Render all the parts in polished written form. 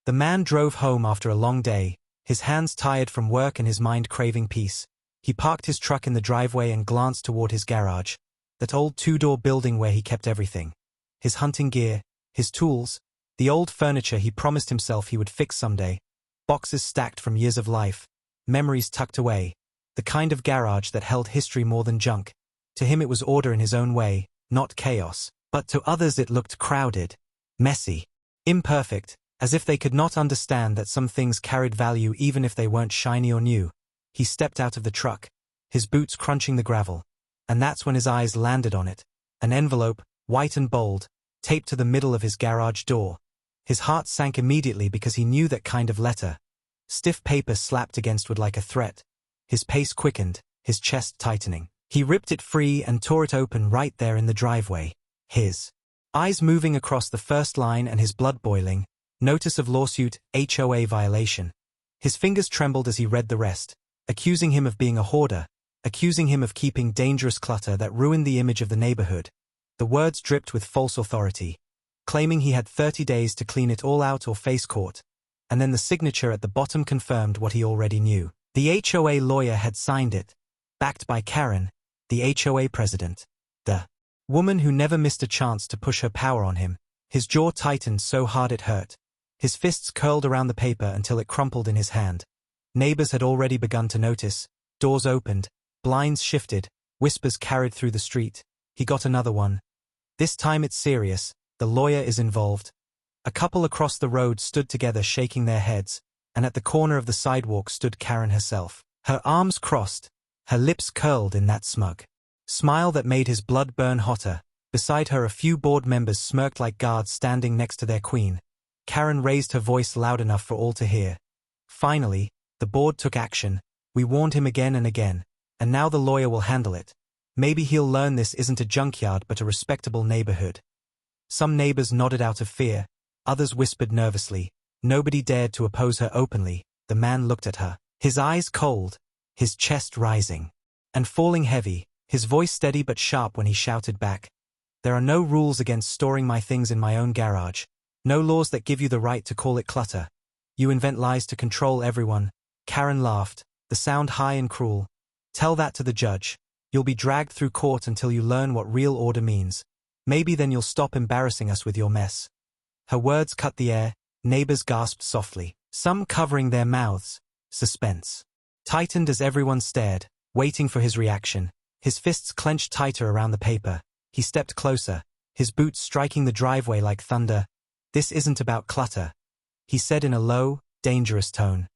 The man drove home after a long day, his hands tired from work and his mind craving peace. He parked his truck in the driveway and glanced toward his garage, that old two-door building where he kept everything. His hunting gear, his tools, the old furniture he promised himself he would fix someday, boxes stacked from years of life, memories tucked away, the kind of garage that held history more than junk. To him it was order in his own way, not chaos, but to others it looked crowded, messy, imperfect, as if they could not understand that some things carried value even if they weren't shiny or new. He stepped out of the truck, his boots crunching the gravel, and that's when his eyes landed on it, an envelope, white and bold, taped to the middle of his garage door. His heart sank immediately because he knew that kind of letter. Stiff paper slapped against wood like a threat. His pace quickened, his chest tightening. He ripped it free and tore it open right there in the driveway. His eyes moving across the first line and his blood boiling. Notice of lawsuit, HOA violation. His fingers trembled as he read the rest, accusing him of being a hoarder, accusing him of keeping dangerous clutter that ruined the image of the neighborhood. The words dripped with false authority, claiming he had 30 days to clean it all out or face court, and then the signature at the bottom confirmed what he already knew. The HOA lawyer had signed it, backed by Karen, the HOA president, the woman who never missed a chance to push her power on him. His jaw tightened so hard it hurt. His fists curled around the paper until it crumpled in his hand. Neighbors had already begun to notice. Doors opened, blinds shifted, whispers carried through the street. He got another one. This time it's serious, the lawyer is involved. A couple across the road stood together shaking their heads, and at the corner of the sidewalk stood Karen herself. Her arms crossed, her lips curled in that smug smile that made his blood burn hotter. Beside her a few board members smirked like guards standing next to their queen. Karen raised her voice loud enough for all to hear. Finally, the board took action. We warned him again and again, and now the lawyer will handle it. Maybe he'll learn this isn't a junkyard but a respectable neighborhood. Some neighbors nodded out of fear, others whispered nervously. Nobody dared to oppose her openly. The man looked at her, his eyes cold, his chest rising and falling heavy, his voice steady but sharp when he shouted back. There are no rules against storing my things in my own garage. No laws that give you the right to call it clutter. You invent lies to control everyone. Karen laughed, the sound high and cruel. Tell that to the judge. You'll be dragged through court until you learn what real order means. Maybe then you'll stop embarrassing us with your mess. Her words cut the air. Neighbors gasped softly, some covering their mouths. Suspense tightened as everyone stared, waiting for his reaction. His fists clenched tighter around the paper. He stepped closer, his boots striking the driveway like thunder. This isn't about clutter, he said in a low, dangerous tone.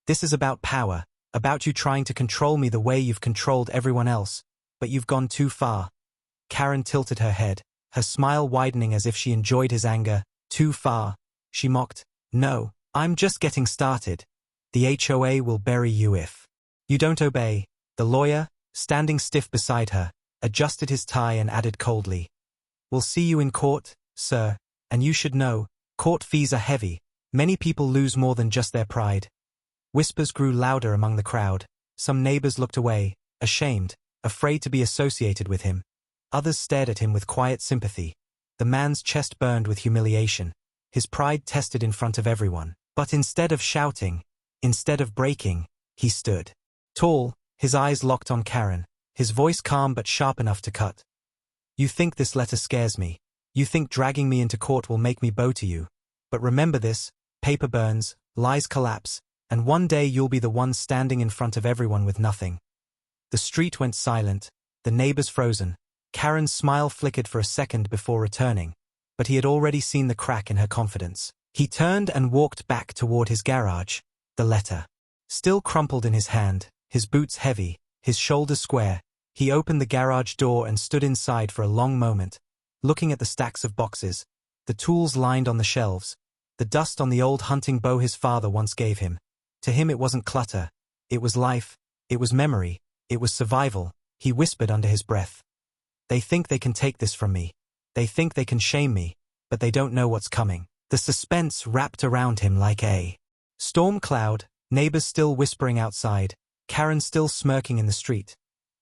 This is about power, about you trying to control me the way you've controlled everyone else, but you've gone too far. Karen tilted her head, her smile widening as if she enjoyed his anger. Too far, she mocked. No, I'm just getting started. The HOA will bury you if you don't obey. The lawyer, standing stiff beside her, adjusted his tie and added coldly. We'll see you in court, sir, and you should know, court fees are heavy. Many people lose more than just their pride. Whispers grew louder among the crowd. Some neighbors looked away, ashamed, afraid to be associated with him. Others stared at him with quiet sympathy. The man's chest burned with humiliation, his pride tested in front of everyone. But instead of shouting, instead of breaking, he stood. Tall, his eyes locked on Karen, his voice calm but sharp enough to cut. You think this letter scares me. You think dragging me into court will make me bow to you. But remember this, paper burns, lies collapse, and one day you'll be the one standing in front of everyone with nothing. The street went silent, the neighbors frozen. Karen's smile flickered for a second before returning, but he had already seen the crack in her confidence. He turned and walked back toward his garage, the letter still crumpled in his hand, his boots heavy, his shoulders square. He opened the garage door and stood inside for a long moment, looking at the stacks of boxes, the tools lined on the shelves, the dust on the old hunting bow his father once gave him. To him it wasn't clutter, it was life, it was memory, it was survival. He whispered under his breath. They think they can take this from me. They think they can shame me, but they don't know what's coming. The suspense wrapped around him like a storm cloud, neighbors still whispering outside, Karen still smirking in the street.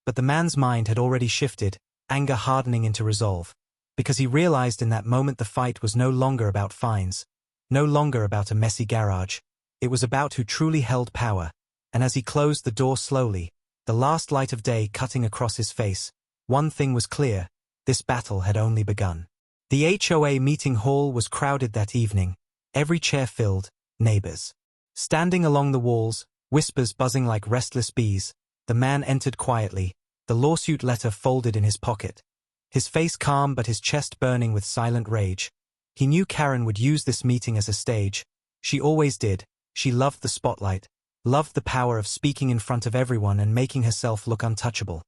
But the man's mind had already shifted, anger hardening into resolve, because he realized in that moment the fight was no longer about fines, no longer about a messy garage. It was about who truly held power, and as he closed the door slowly, the last light of day cutting across his face, one thing was clear: this battle had only begun. The HOA meeting hall was crowded that evening, every chair filled, neighbors standing along the walls, whispers buzzing like restless bees. The man entered quietly, the lawsuit letter folded in his pocket. His face calm but his chest burning with silent rage. He knew Karen would use this meeting as a stage. She always did. She loved the spotlight, loved the power of speaking in front of everyone and making herself look untouchable.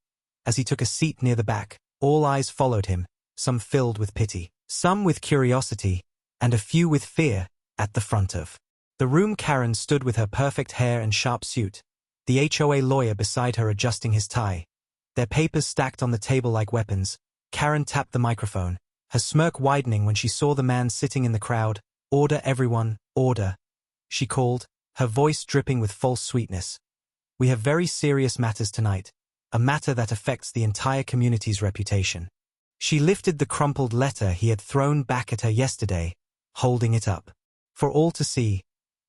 As he took a seat near the back, all eyes followed him, some filled with pity, some with curiosity, and a few with fear. At the front of the room, Karen stood with her perfect hair and sharp suit, the HOA lawyer beside her adjusting his tie. Their papers stacked on the table like weapons. Karen tapped the microphone, her smirk widening when she saw the man sitting in the crowd. "Order, everyone, order," she called, her voice dripping with false sweetness. "We have very serious matters tonight, a matter that affects the entire community's reputation." She lifted the crumpled letter he had thrown back at her yesterday, holding it up for all to see.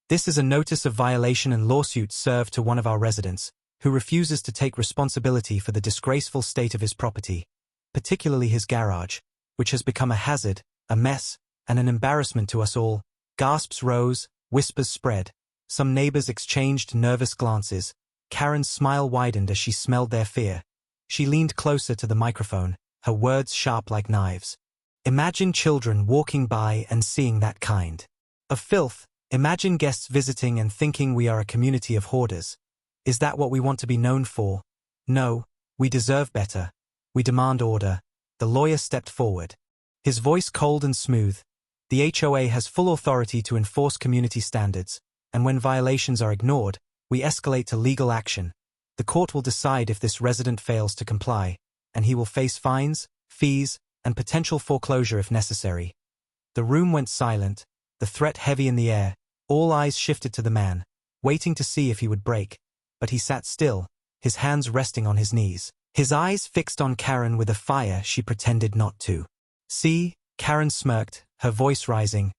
"This is a notice of violation and lawsuit served to one of our residents, who refuses to take responsibility for the disgraceful state of his property, particularly his garage, which has become a hazard, a mess, and an embarrassment to us all." Gasps rose, whispers spread. Some neighbors exchanged nervous glances. Karen's smile widened as she smelled their fear. She leaned closer to the microphone, her words sharp like knives. "Imagine children walking by and seeing that kind of filth. Imagine guests visiting and thinking we are a community of hoarders. Is that what we want to be known for? No, we deserve better. We demand order." The lawyer stepped forward, his voice cold and smooth. "The HOA has full authority to enforce community standards, and when violations are ignored, we escalate to legal action. The court will decide if this resident fails to comply, and he will face fines, fees, and potential foreclosure if necessary." The room went silent, the threat heavy in the air. All eyes shifted to the man, waiting to see if he would break, but he sat still, his hands resting on his knees, his eyes fixed on Karen with a fire she pretended not to see. Karen smirked, her voice rising.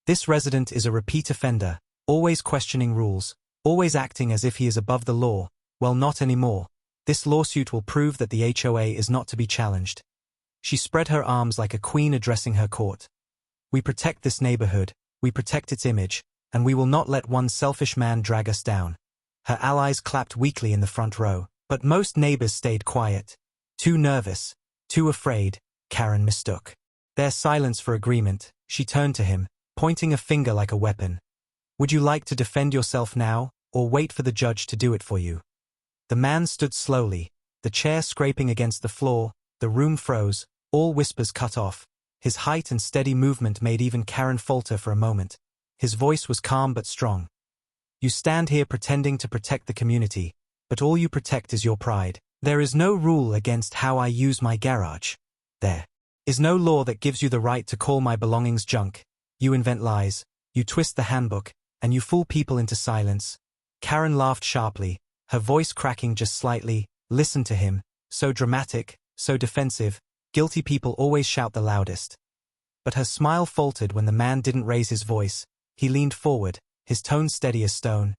"This resident is a repeat offender, always questioning rules, always acting as if he is above the law. Well, not anymore. This lawsuit will prove that the HOA is not to be challenged." She spread her arms like a queen addressing her court. "We protect this neighborhood, we protect its image, and we will not let one selfish man drag us down." Her allies clapped weakly in the front row, but most neighbors stayed quiet. Too nervous, too afraid. Karen mistook their silence for agreement. She turned to him, pointing a finger like a weapon. "Would you like to defend yourself now, or wait for the judge to do it for you?" The man stood slowly, the chair scraping against the floor. The room froze, all whispers cut off. His height and steady movement made even Karen falter for a moment. His voice was calm but strong. "You stand here pretending to protect the community, but all you protect is your pride. There is no rule against how I use my garage. There is no law that gives you the right to call my belongings junk. You invent lies, you twist the handbook, and you fool people into silence." Karen laughed sharply, her voice cracking just slightly. "Listen to him, so dramatic, so defensive. Guilty people always shout the loudest." But her smile faltered when the man didn't raise his voice. He leaned forward, his tone steady as stone.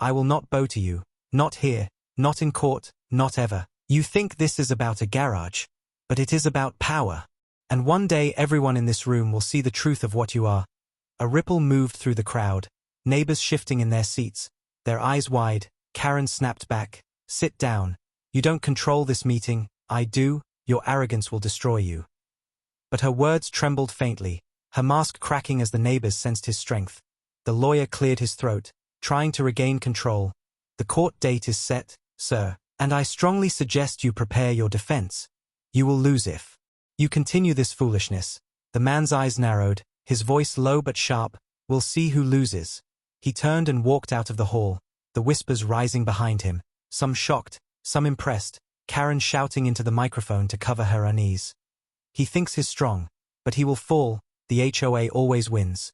"I will not bow to you, not here, not in court, not ever. You think this is about a garage, but it is about power. And one day everyone in this room will see the truth of what you are." A ripple moved through the crowd, neighbors shifting in their seats, their eyes wide. Karen snapped back. "Sit down. You don't control this meeting, I do. Your arrogance will destroy you." But her words trembled faintly, her mask cracking as the neighbors sensed his strength. The lawyer cleared his throat, trying to regain control. "The court date is set, sir, and I strongly suggest you prepare your defense. You will lose if you continue this foolishness." The man's eyes narrowed, his voice low but sharp. "We'll see who loses." He turned and walked out of the hall, the whispers rising behind him, some shocked, some impressed. Karen shouting into the microphone to cover her unease. "He thinks he's strong, but he will fall. The HOA always wins."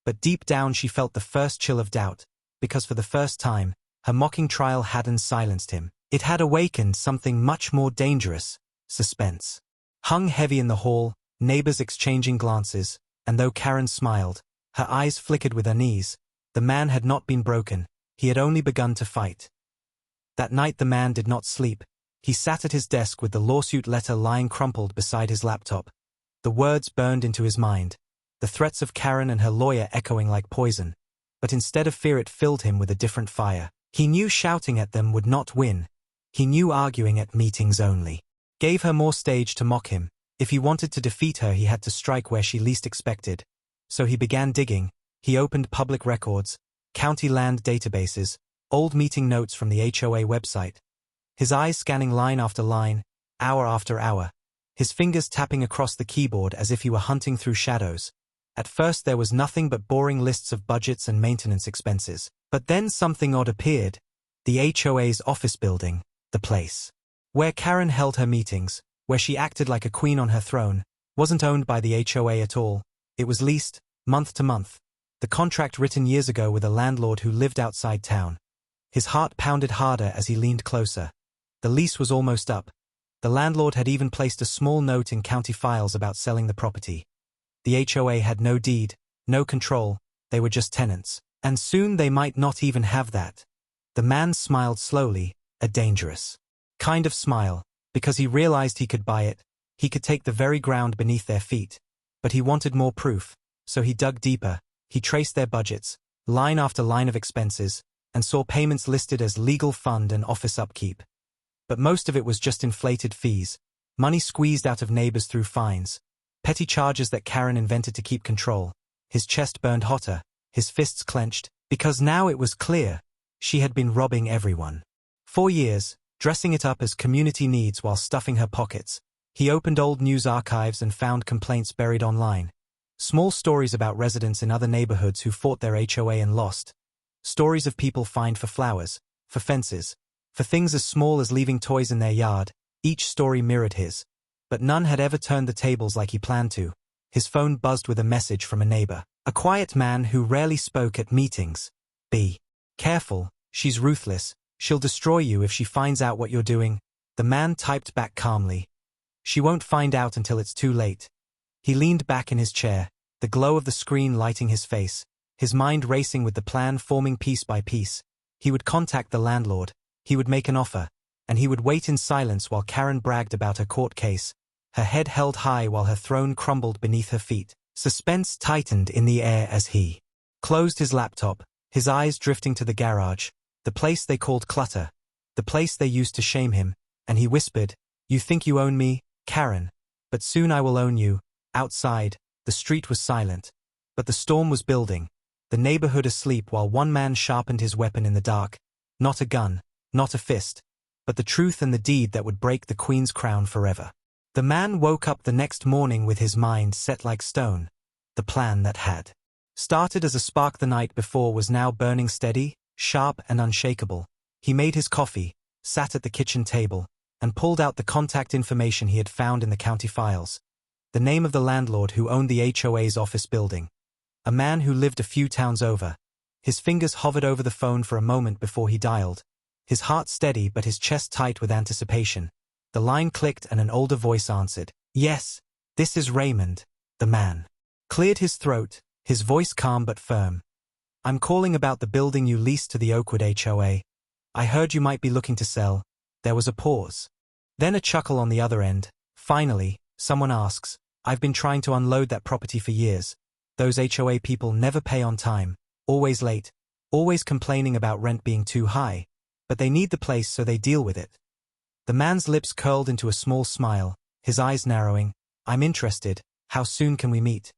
But deep down she felt the first chill of doubt, because for the first time, her mocking trial hadn't silenced him. It had awakened something much more dangerous: suspense. Hung heavy in the hall, neighbors exchanging glances, and though Karen smiled, Her eyes flickered with unease. The man had not been broken. He had only begun to fight. That night the man did not sleep. He sat at his desk with the lawsuit letter lying crumpled beside his laptop. The words burned into his mind. The threats of Karen and her lawyer echoing like poison. But instead of fear it filled him with a different fire. He knew shouting at them would not win. He knew arguing at meetings only gave her more stage to mock him. If he wanted to defeat her he had to strike where she least expected. So he began digging. He opened public records, county land databases, old meeting notes from the HOA website. His eyes scanning line after line, hour after hour. His fingers tapping across the keyboard as if he were hunting through shadows. At first there was nothing but boring lists of budgets and maintenance expenses. But then something odd appeared. The HOA's office building, the place where Karen held her meetings, where she acted like a queen on her throne, wasn't owned by the HOA at all. It was leased, month to month. The contract written years ago with a landlord who lived outside town. His heart pounded harder as he leaned closer. The lease was almost up. The landlord had even placed a small note in county files about selling the property. The HOA had no deed, no control, they were just tenants. And soon they might not even have that. The man smiled slowly, a dangerous kind of smile, because he realized he could buy it. He could take the very ground beneath their feet. But he wanted more proof, so he dug deeper. He traced their budgets, line after line of expenses, and saw payments listed as legal fund and office upkeep. But most of it was just inflated fees, money squeezed out of neighbors through fines, petty charges that Karen invented to keep control. His chest burned hotter, his fists clenched, because now it was clear. She had been robbing everyone. 4 years, dressing it up as community needs while stuffing her pockets. He opened old news archives and found complaints buried online. Small stories about residents in other neighborhoods who fought their HOA and lost. Stories of people fined for flowers, for fences, for things as small as leaving toys in their yard. Each story mirrored his. But none had ever turned the tables like he planned to. His phone buzzed with a message from a neighbor. A quiet man who rarely spoke at meetings. Be careful, she's ruthless. She'll destroy you if she finds out what you're doing. The man typed back calmly. She won't find out until it's too late. He leaned back in his chair, the glow of the screen lighting his face, his mind racing with the plan forming piece by piece. He would contact the landlord, he would make an offer, and he would wait in silence while Karen bragged about her court case, her head held high while her throne crumbled beneath her feet. Suspense tightened in the air as he closed his laptop, his eyes drifting to the garage, the place they called Clutter, the place they used to shame him, and he whispered, "You think you own me, Karen? But soon I will own you." Outside, the street was silent. But the storm was building, the neighborhood asleep while one man sharpened his weapon in the dark. Not a gun, not a fist, but the truth and the deed that would break the queen's crown forever. The man woke up the next morning with his mind set like stone. The plan that had started as a spark the night before was now burning steady, sharp and unshakable. He made his coffee, sat at the kitchen table, and pulled out the contact information he had found in the county files. The name of the landlord who owned the HOA's office building. A man who lived a few towns over. His fingers hovered over the phone for a moment before he dialed. His heart steady but his chest tight with anticipation. The line clicked and an older voice answered. "Yes, this is Raymond." The man cleared his throat, his voice calm but firm. "I'm calling about the building you leased to the Oakwood HOA. I heard you might be looking to sell." There was a pause. Then a chuckle on the other end. "Finally, someone asks. I've been trying to unload that property for years. Those HOA people never pay on time, always late, always complaining about rent being too high. But they need the place so they deal with it." The man's lips curled into a small smile, his eyes narrowing. "I'm interested. How soon can we meet?"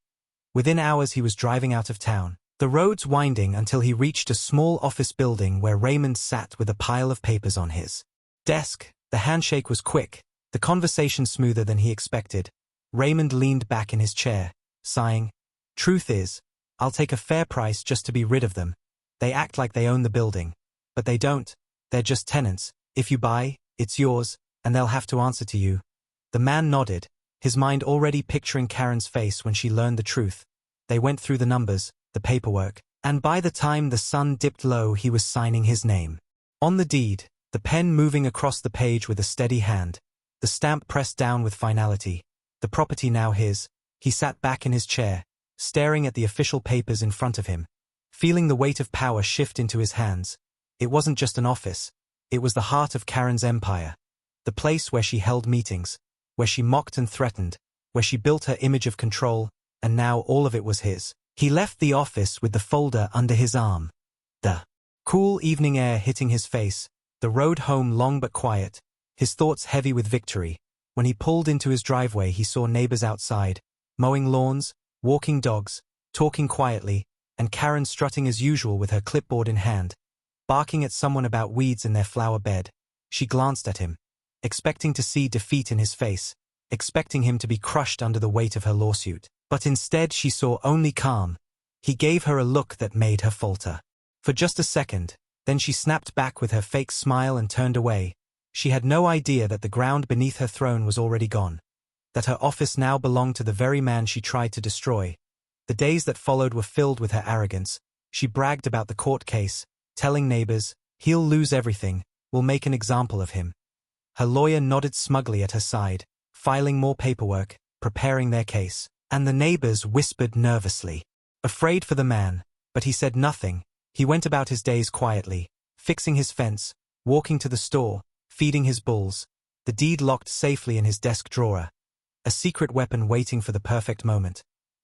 Within hours he was driving out of town, the roads winding until he reached a small office building where Raymond sat with a pile of papers on his desk. The handshake was quick, the conversation smoother than he expected. Raymond leaned back in his chair, sighing. "Truth is, I'll take a fair price just to be rid of them. They act like they own the building. But they don't. They're just tenants. If you buy, it's yours, and they'll have to answer to you." The man nodded, his mind already picturing Karen's face when she learned the truth. They went through the numbers, the paperwork, and by the time the sun dipped low he was signing his name on the deed, the pen moving across the page with a steady hand, the stamp pressed down with finality. The property now his. He sat back in his chair, staring at the official papers in front of him, feeling the weight of power shift into his hands. It wasn't just an office. It was the heart of Karen's empire. The place where she held meetings, where she mocked and threatened, where she built her image of control, and now all of it was his. He left the office with the folder under his arm. The cool evening air hitting his face, the road home long but quiet, his thoughts heavy with victory. When he pulled into his driveway, he saw neighbors outside, mowing lawns, walking dogs, talking quietly, and Karen strutting as usual with her clipboard in hand, barking at someone about weeds in their flower bed. She glanced at him, expecting to see defeat in his face, expecting him to be crushed under the weight of her lawsuit. But instead she saw only calm. He gave her a look that made her falter. For just a second, then she snapped back with her fake smile and turned away. She had no idea that the ground beneath her throne was already gone, that her office now belonged to the very man she tried to destroy. The days that followed were filled with her arrogance. She bragged about the court case, telling neighbors, "He'll lose everything, we'll make an example of him." Her lawyer nodded smugly at her side, filing more paperwork, preparing their case. And the neighbors whispered nervously, afraid for the man, but he said nothing. He went about his days quietly, fixing his fence, walking to the store, feeding his bulls, the deed locked safely in his desk drawer, a secret weapon waiting for the perfect moment.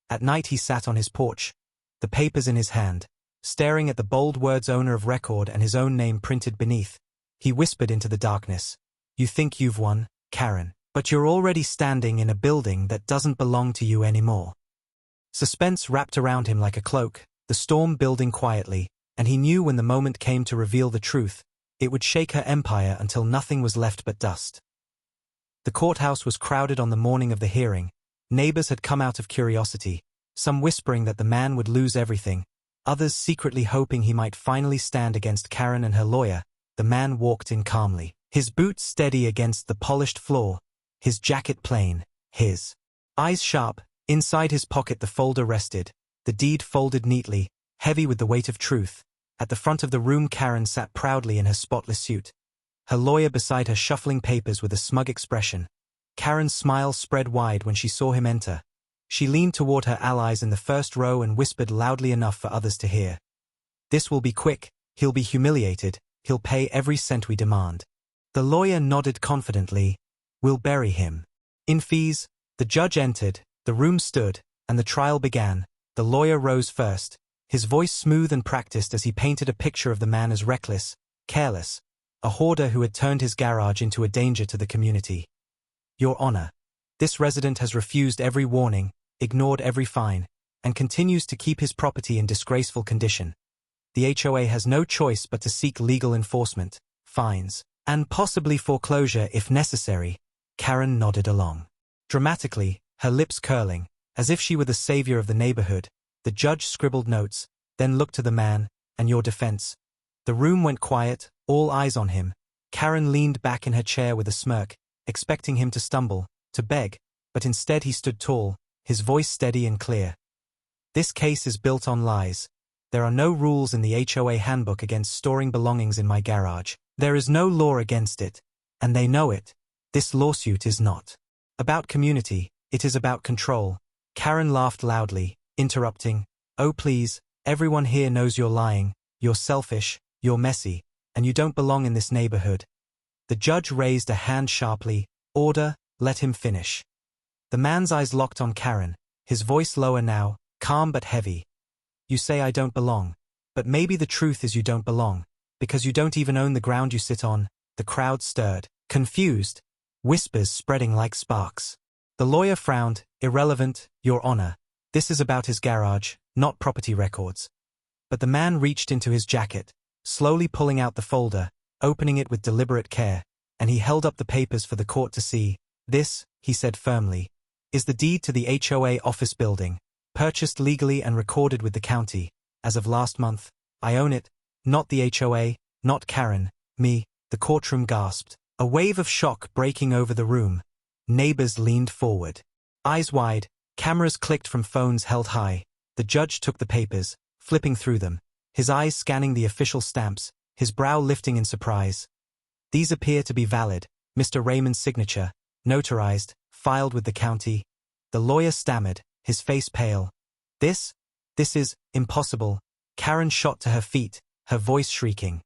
At night he sat on his porch, the papers in his hand, staring at the bold words owner of record and his own name printed beneath. He whispered into the darkness, "You think you've won, Karen, but you're already standing in a building that doesn't belong to you anymore." Suspense wrapped around him like a cloak, the storm building quietly, and he knew when the moment came to reveal the truth, it would shake her empire until nothing was left but dust. The courthouse was crowded on the morning of the hearing. Neighbors had come out of curiosity, some whispering that the man would lose everything, others secretly hoping he might finally stand against Karen and her lawyer. The man walked in calmly, his boots steady against the polished floor, his jacket plain, his eyes sharp. Inside his pocket the folder rested, the deed folded neatly, heavy with the weight of truth. At the front of the room Karen sat proudly in her spotless suit, her lawyer beside her shuffling papers with a smug expression. Karen's smile spread wide when she saw him enter. She leaned toward her allies in the first row and whispered loudly enough for others to hear. "This will be quick, he'll be humiliated, he'll pay every cent we demand." The lawyer nodded confidently. "We'll bury him in fees." The judge entered, the room stood, and the trial began. The lawyer rose first, his voice smooth and practiced as he painted a picture of the man as reckless, careless, a hoarder who had turned his garage into a danger to the community. "Your Honor, this resident has refused every warning, ignored every fine, and continues to keep his property in disgraceful condition. The HOA has no choice but to seek legal enforcement, fines, and possibly foreclosure if necessary." Karen nodded along. Dramatically, her lips curling, as if she were the savior of the neighborhood, the judge scribbled notes, then looked to the man, "And your defense." The room went quiet, all eyes on him. Karen leaned back in her chair with a smirk, expecting him to stumble, to beg, but instead he stood tall, his voice steady and clear. "This case is built on lies. There are no rules in the HOA handbook against storing belongings in my garage. There is no law against it, and they know it. This lawsuit is not about community, it is about control." Karen laughed loudly, interrupting, "Oh please, everyone here knows you're lying, you're selfish, you're messy, and you don't belong in this neighborhood." The judge raised a hand sharply, "Order, let him finish." The man's eyes locked on Karen, his voice lower now, calm but heavy. "You say I don't belong, but maybe the truth is you don't belong, because you don't even own the ground you sit on." The crowd stirred, confused, whispers spreading like sparks. The lawyer frowned, "Irrelevant, Your Honor. This is about his garage, not property records." But the man reached into his jacket, slowly pulling out the folder, opening it with deliberate care, and he held up the papers for the court to see. "This," he said firmly, "is the deed to the HOA office building, purchased legally and recorded with the county. As of last month, I own it, not the HOA, not Karen, me." The courtroom gasped, a wave of shock breaking over the room. Neighbors leaned forward, eyes wide, cameras clicked from phones held high. The judge took the papers, flipping through them, his eyes scanning the official stamps, his brow lifting in surprise. "These appear to be valid, Mr. Raymond's signature, notarized, filed with the county." The lawyer stammered, his face pale. This is impossible. Karen shot to her feet, her voice shrieking.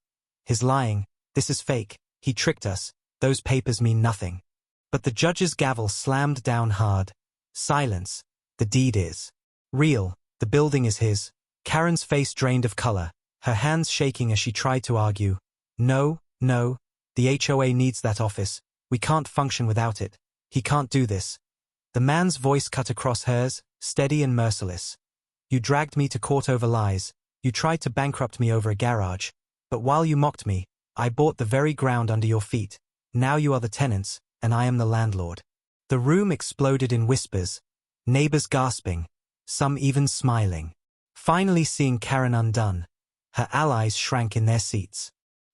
He's lying. This is fake. He tricked us. Those papers mean nothing. But the judge's gavel slammed down hard. Silence. The deed is real. The building is his. Karen's face drained of color, her hands shaking as she tried to argue. No, no. The HOA needs that office. We can't function without it. He can't do this. The man's voice cut across hers, steady and merciless. You dragged me to court over lies. You tried to bankrupt me over a garage. But while you mocked me, I bought the very ground under your feet. Now you are the tenants, and I am the landlord. The room exploded in whispers, neighbors gasping, some even smiling. Finally seeing Karen undone, her allies shrank in their seats.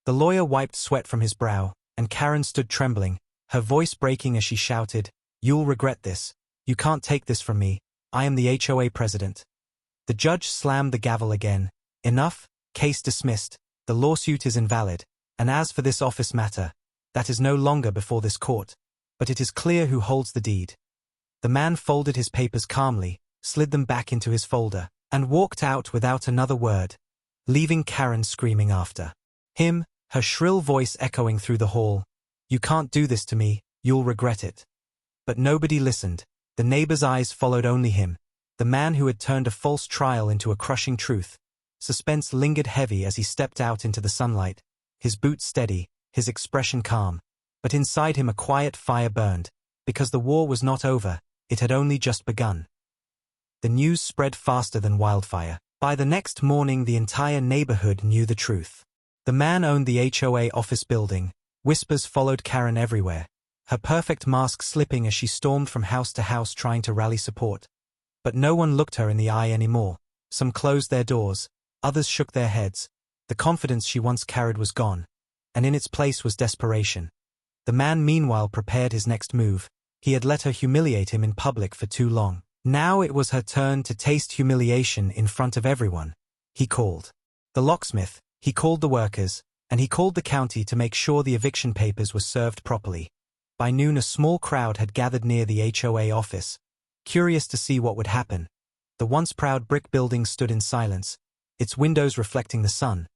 The lawyer wiped sweat from his brow, and Karen stood trembling, her voice breaking as she shouted, "You'll regret this. You can't take this from me. I am the HOA president." The judge slammed the gavel again. Enough, case dismissed. The lawsuit is invalid. And as for this office matter, that is no longer before this court. But it is clear who holds the deed. The man folded his papers calmly, slid them back into his folder, and walked out without another word, leaving Karen screaming after him, her shrill voice echoing through the hall. "You can't do this to me, you'll regret it." But nobody listened. The neighbor's eyes followed only him, the man who had turned a false trial into a crushing truth. Suspense lingered heavy as he stepped out into the sunlight, his boots steady, his expression calm. But inside him a quiet fire burned, because the war was not over, it had only just begun. The news spread faster than wildfire. By the next morning the entire neighborhood knew the truth. The man owned the HOA office building. Whispers followed Karen everywhere, her perfect mask slipping as she stormed from house to house trying to rally support. But no one looked her in the eye anymore. Some closed their doors, others shook their heads. The confidence she once carried was gone, and in its place was desperation. The man meanwhile prepared his next move. He had let her humiliate him in public for too long. Now it was her turn to taste humiliation in front of everyone. He called the locksmith, he called the workers, and he called the county to make sure the eviction papers were served properly. By noon a small crowd had gathered near the HOA office, curious to see what would happen. The once proud brick building stood in silence, its windows reflecting the sun.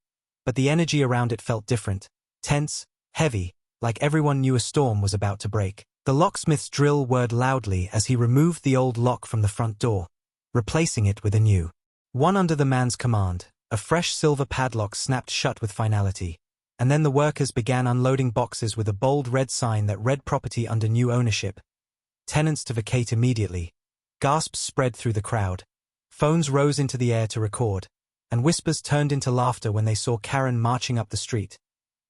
But the energy around it felt different, tense, heavy, like everyone knew a storm was about to break. The locksmith's drill whirred loudly as he removed the old lock from the front door, replacing it with a new one under the man's command. A fresh silver padlock snapped shut with finality, and then the workers began unloading boxes with a bold red sign that read property under new ownership. Tenants to vacate immediately. Gasps spread through the crowd. Phones rose into the air to record, and whispers turned into laughter when they saw Karen marching up the street,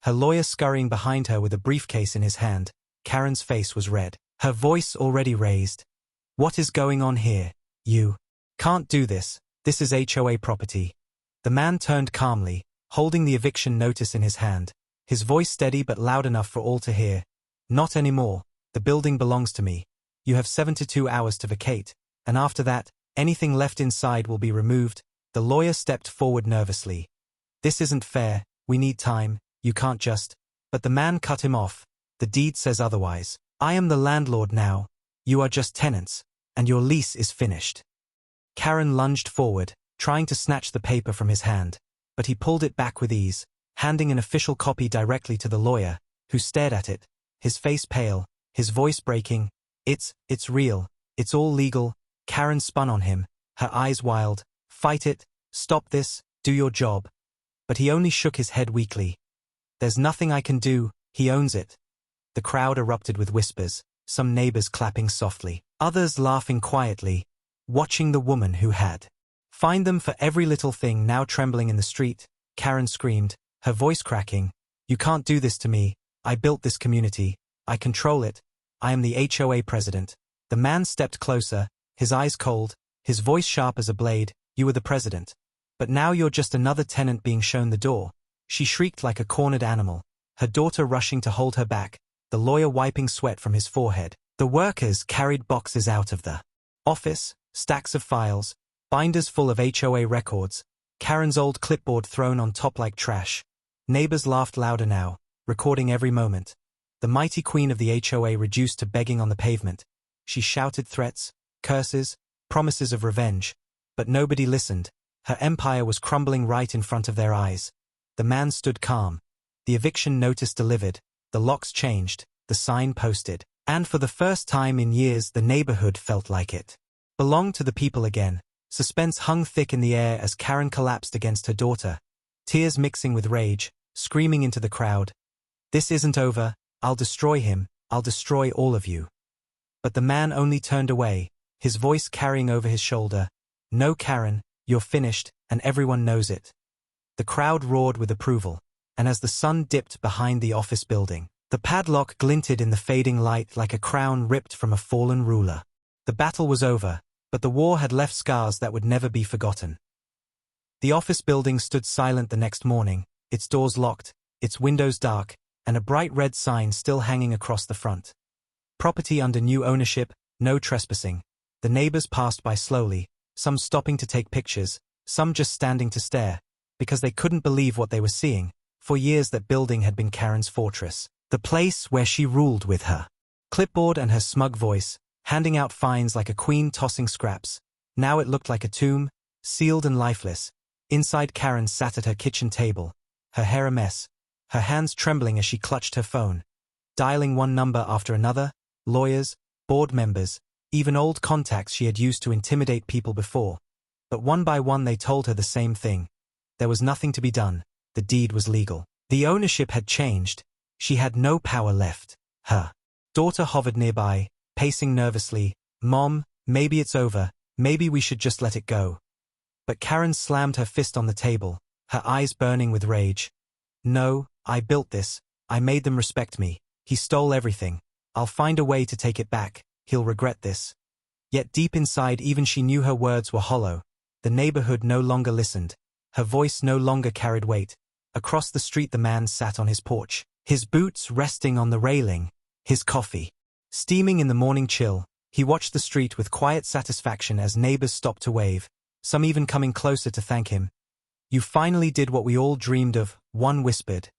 her lawyer scurrying behind her with a briefcase in his hand. Karen's face was red, her voice already raised. "What is going on here? You can't do this. This is HOA property." The man turned calmly, holding the eviction notice in his hand, his voice steady but loud enough for all to hear. "Not anymore. The building belongs to me. You have 72 hours to vacate, and after that, anything left inside will be removed." The lawyer stepped forward nervously. "This isn't fair. We need time. You can't just..." But the man cut him off. "The deed says otherwise. I am the landlord now. You are just tenants, and your lease is finished." Karen lunged forward, trying to snatch the paper from his hand, but he pulled it back with ease, handing an official copy directly to the lawyer, who stared at it, his face pale, his voice breaking. It's real. It's all legal." Karen spun on him, her eyes wild. "Fight it. Stop this. Do your job." But he only shook his head weakly. "There's nothing I can do. He owns it." The crowd erupted with whispers, some neighbors clapping softly, others laughing quietly, watching the woman who had fined them for every little thing now trembling in the street. Karen screamed, her voice cracking. "You can't do this to me. I built this community. I control it. I am the HOA president." The man stepped closer, his eyes cold, his voice sharp as a blade. "You were the president. But now you're just another tenant being shown the door." She shrieked like a cornered animal, her daughter rushing to hold her back, the lawyer wiping sweat from his forehead. The workers carried boxes out of the office, stacks of files, binders full of HOA records, Karen's old clipboard thrown on top like trash. Neighbors laughed louder now, recording every moment. The mighty queen of the HOA reduced to begging on the pavement. She shouted threats, curses, promises of revenge. But nobody listened. Her empire was crumbling right in front of their eyes. The man stood calm. The eviction notice delivered, the locks changed, the sign posted. And for the first time in years the neighborhood felt like it belonged to the people again. Suspense hung thick in the air as Karen collapsed against her daughter, tears mixing with rage, screaming into the crowd. "This isn't over, I'll destroy him, I'll destroy all of you." But the man only turned away, his voice carrying over his shoulder. "No, Karen, you're finished, and everyone knows it." The crowd roared with approval, and as the sun dipped behind the office building, the padlock glinted in the fading light like a crown ripped from a fallen ruler. The battle was over, but the war had left scars that would never be forgotten. The office building stood silent the next morning, its doors locked, its windows dark, and a bright red sign still hanging across the front. Property under new ownership, no trespassing. The neighbors passed by slowly, some stopping to take pictures, some just standing to stare, because they couldn't believe what they were seeing. For years that building had been Karen's fortress, the place where she ruled with her clipboard and her smug voice, handing out fines like a queen tossing scraps. Now it looked like a tomb, sealed and lifeless. Inside, Karen sat at her kitchen table, her hair a mess, her hands trembling as she clutched her phone, dialing one number after another, lawyers, board members, even old contacts she had used to intimidate people before. But one by one they told her the same thing. There was nothing to be done. The deed was legal. The ownership had changed. She had no power left. Her daughter hovered nearby, pacing nervously. "Mom, maybe it's over. Maybe we should just let it go." But Karen slammed her fist on the table, her eyes burning with rage. "No, I built this. I made them respect me. He stole everything. I'll find a way to take it back. He'll regret this." Yet deep inside even she knew her words were hollow. The neighborhood no longer listened. Her voice no longer carried weight. Across the street the man sat on his porch, his boots resting on the railing, his coffee steaming in the morning chill. He watched the street with quiet satisfaction as neighbors stopped to wave, some even coming closer to thank him. "You finally did what we all dreamed of," one whispered.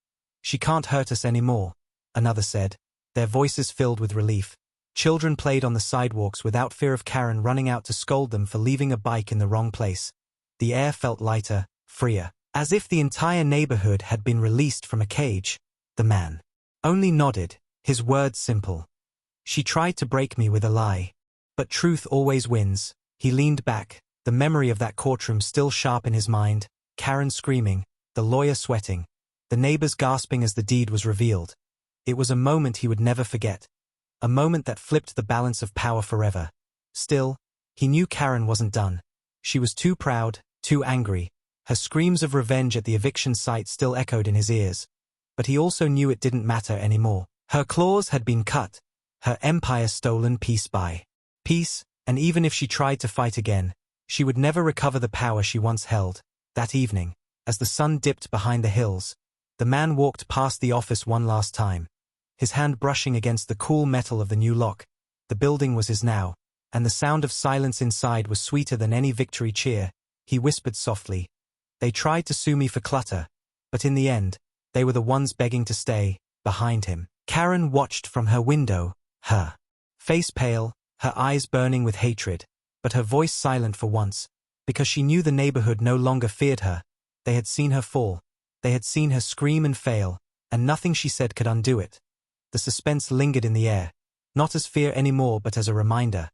"She can't hurt us anymore," another said, their voices filled with relief. Children played on the sidewalks without fear of Karen running out to scold them for leaving a bike in the wrong place. The air felt lighter, freer, as if the entire neighborhood had been released from a cage. The man only nodded, his words simple. "She tried to break me with a lie. But truth always wins." He leaned back, the memory of that courtroom still sharp in his mind, Karen screaming, the lawyer sweating, the neighbors gasping as the deed was revealed. It was a moment he would never forget. A moment that flipped the balance of power forever. Still, he knew Karen wasn't done. She was too proud, too angry. Her screams of revenge at the eviction site still echoed in his ears. But he also knew it didn't matter anymore. Her claws had been cut, her empire stolen piece by piece, and even if she tried to fight again, she would never recover the power she once held. That evening, as the sun dipped behind the hills, the man walked past the office one last time, his hand brushing against the cool metal of the new lock. The building was his now, and the sound of silence inside was sweeter than any victory cheer. He whispered softly, "They tried to sue me for clutter, but in the end, they were the ones begging to stay." Behind him, Karen watched from her window, her face pale, her eyes burning with hatred, but her voice silent for once, because she knew the neighborhood no longer feared her. They had seen her fall. They had seen her scream and fail, and nothing she said could undo it. The suspense lingered in the air, not as fear anymore but as a reminder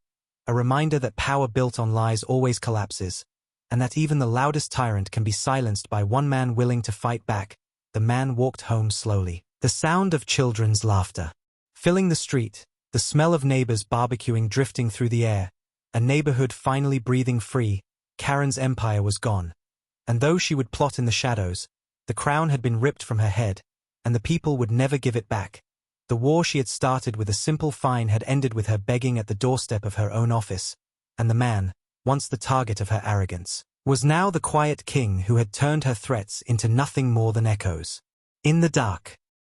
that power built on lies always collapses, and that even the loudest tyrant can be silenced by one man willing to fight back. The man walked home slowly, the sound of children's laughter filling the street, the smell of neighbors barbecuing drifting through the air, a neighborhood finally breathing free. Karen's empire was gone. And though she would plot in the shadows, the crown had been ripped from her head, and the people would never give it back. The war she had started with a simple fine had ended with her begging at the doorstep of her own office, and the man, once the target of her arrogance, was now the quiet king who had turned her threats into nothing more than echoes. In the dark,